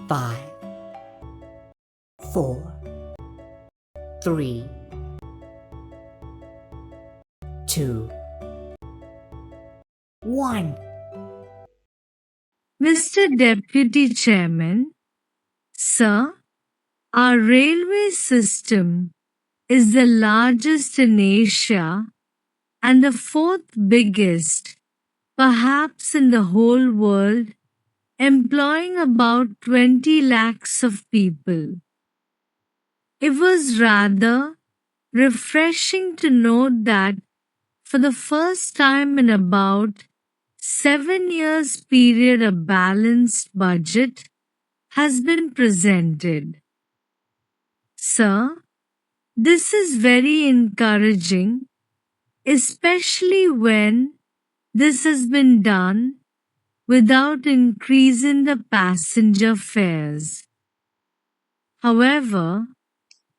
5, 4, 3, 2, 1. Mr. Deputy Chairman, Sir, our railway system is the largest in Asia and the fourth biggest, perhaps in the whole world, employing about 20 lakhs of people. It was rather refreshing to note that for the first time in about 7 years period a balanced budget has been presented. Sir, this is very encouraging, especially when this has been done without increasing the passenger fares. However,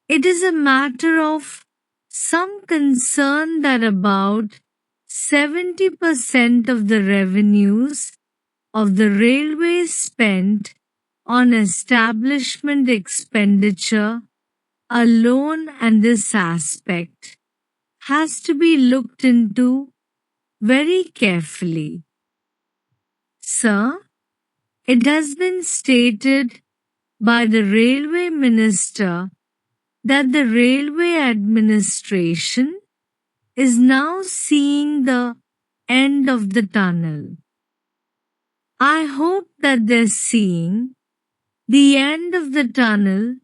it is a matter of some concern that about 70% of the revenues of the railway spent on establishment expenditure alone, and this aspect has to be looked into very carefully. Sir, it has been stated by the Railway Minister that the railway administration is now seeing the end of the tunnel. I hope that they're seeing the end of the tunnel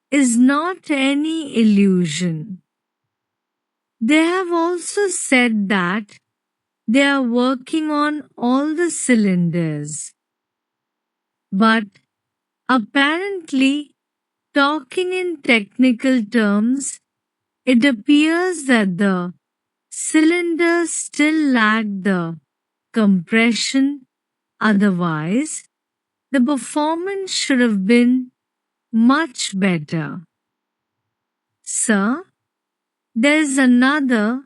is not any illusion. They have also said that they are working on all the cylinders. But apparently, talking in technical terms, it appears that the cylinders still lack the compression. Otherwise, the performance should have been much better. Sir, there is another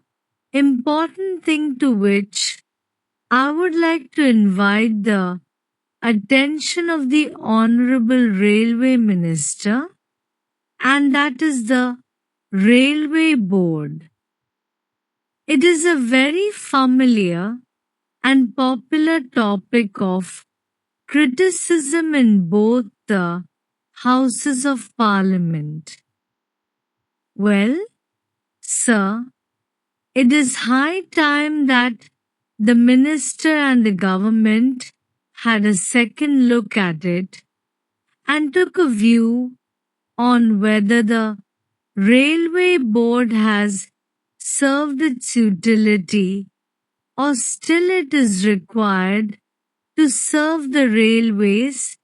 important thing to which I would like to invite the attention of the Honorable Railway Minister, and that is the Railway Board. It is a very familiar and popular topic of criticism in both the Houses of Parliament. Well, sir, it is high time that the Minister and the government had a second look at it and took a view on whether the Railway Board has served its utility or still it is required to serve the railways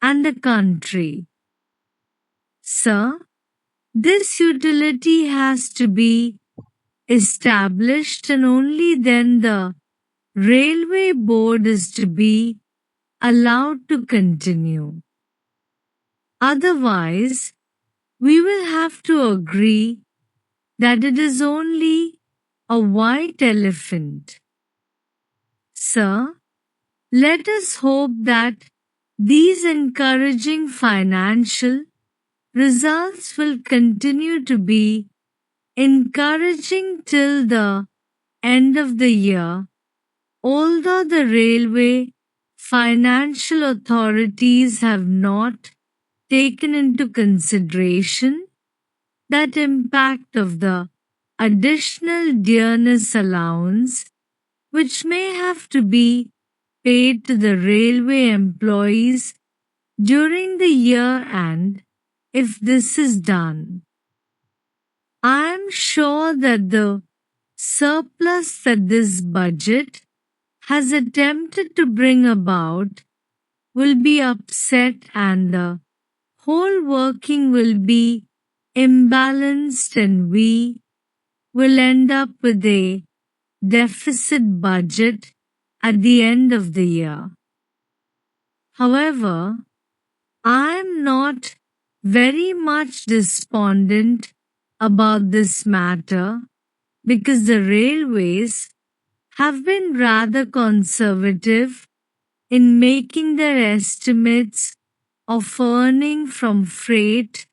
and the country. Sir, this utility has to be established and only then the Railway Board is to be allowed to continue. Otherwise, we will have to agree that it is only a white elephant. Sir, let us hope that these encouraging financial results will continue to be encouraging till the end of the year, although the railway financial authorities have not taken into consideration that impact of the additional dearness allowance which may have to be paid to the railway employees during the year, and if this is done, I am sure that the surplus that this budget has attempted to bring about will be upset and the whole working will be imbalanced and we will end up with a deficit budget at the end of the year. However, I am not very much despondent about this matter because the railways have been rather conservative in making their estimates of earning from freight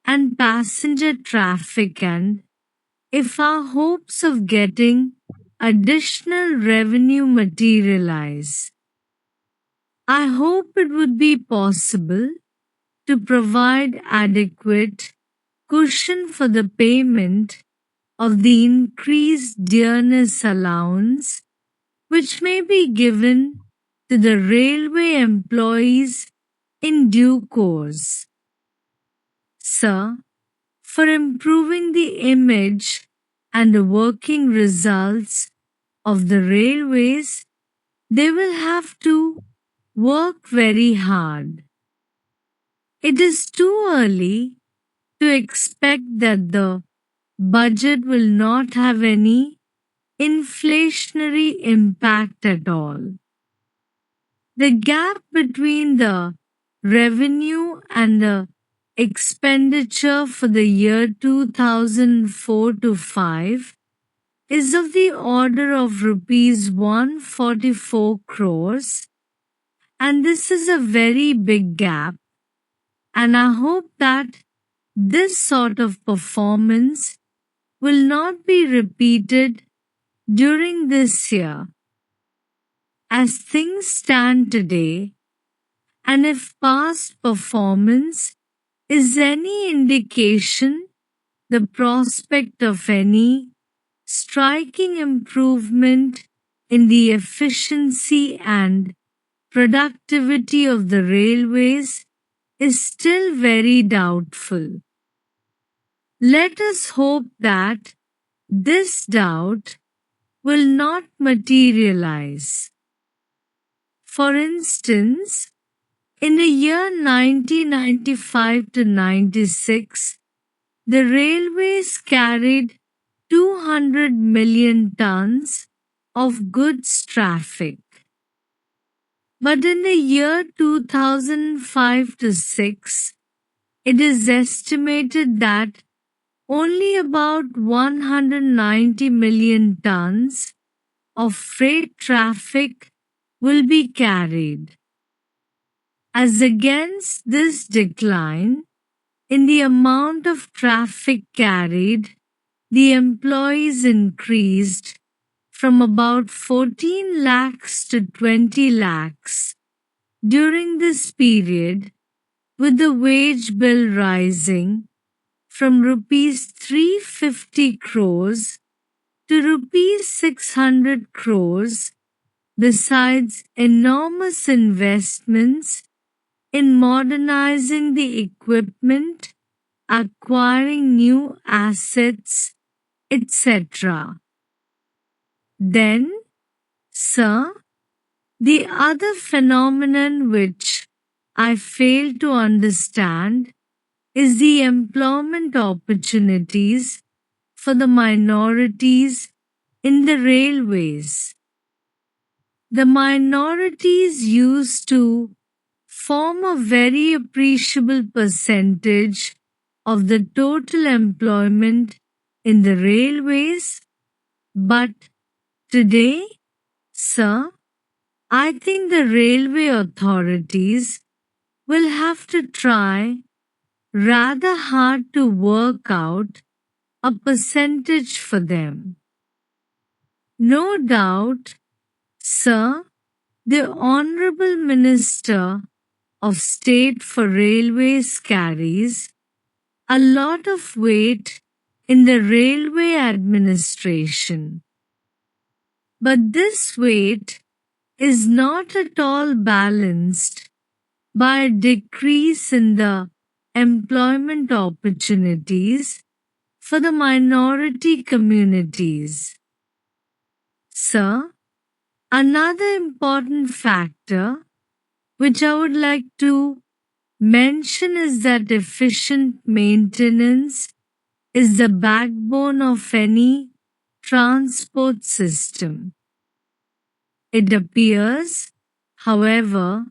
and passenger traffic, and if our hopes of getting additional revenue materialize, I hope it would be possible to provide adequate cushion for the payment of the increased dearness allowance which may be given to the railway employees in due course. Sir, for improving the image and the working results of the railways, they will have to work very hard. It is too early to expect that the budget will not have any inflationary impact at all. The gap between the revenue and the expenditure for the year 2004 to 5 is of the order of rupees 144 crores, and this is a very big gap, and I hope that this sort of performance will not be repeated during this year. As things stand today, and if past performance is any indication, the prospect of any striking improvement in the efficiency and productivity of the railways is still very doubtful. Let us hope that this doubt will not materialize. For instance, in the year 1995 to 96, the railways carried 200 million tons of goods traffic. But in the year 2005 to 6, it is estimated that only about 190 million tons of freight traffic will be carried. As against this decline in the amount of traffic carried, the employees increased from about 14 lakhs to 20 lakhs during this period, with the wage bill rising from rupees 350 crores to rupees 600 crores, besides enormous investments in modernizing the equipment, acquiring new assets, etc. Then, sir, the other phenomenon which I fail to understand is the employment opportunities for the minorities in the railways. The minorities used to form a very appreciable percentage of the total employment in the railways, but today, sir, I think the railway authorities will have to try rather hard to work out a percentage for them. No doubt, sir, the Honorable Minister of State for Railways carries a lot of weight in the railway administration. But this weight is not at all balanced by a decrease in the employment opportunities for the minority communities. Sir, another important factor which I would like to mention is that efficient maintenance is the backbone of any transport system. It appears, however,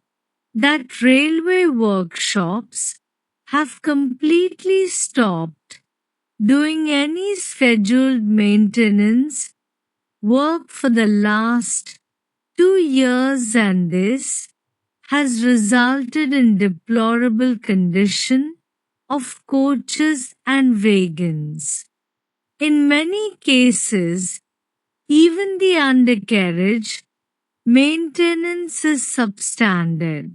that railway workshops have completely stopped doing any scheduled maintenance work for the last 2 years, and this has resulted in deplorable condition of coaches and wagons. In many cases, even the undercarriage maintenance is substandard.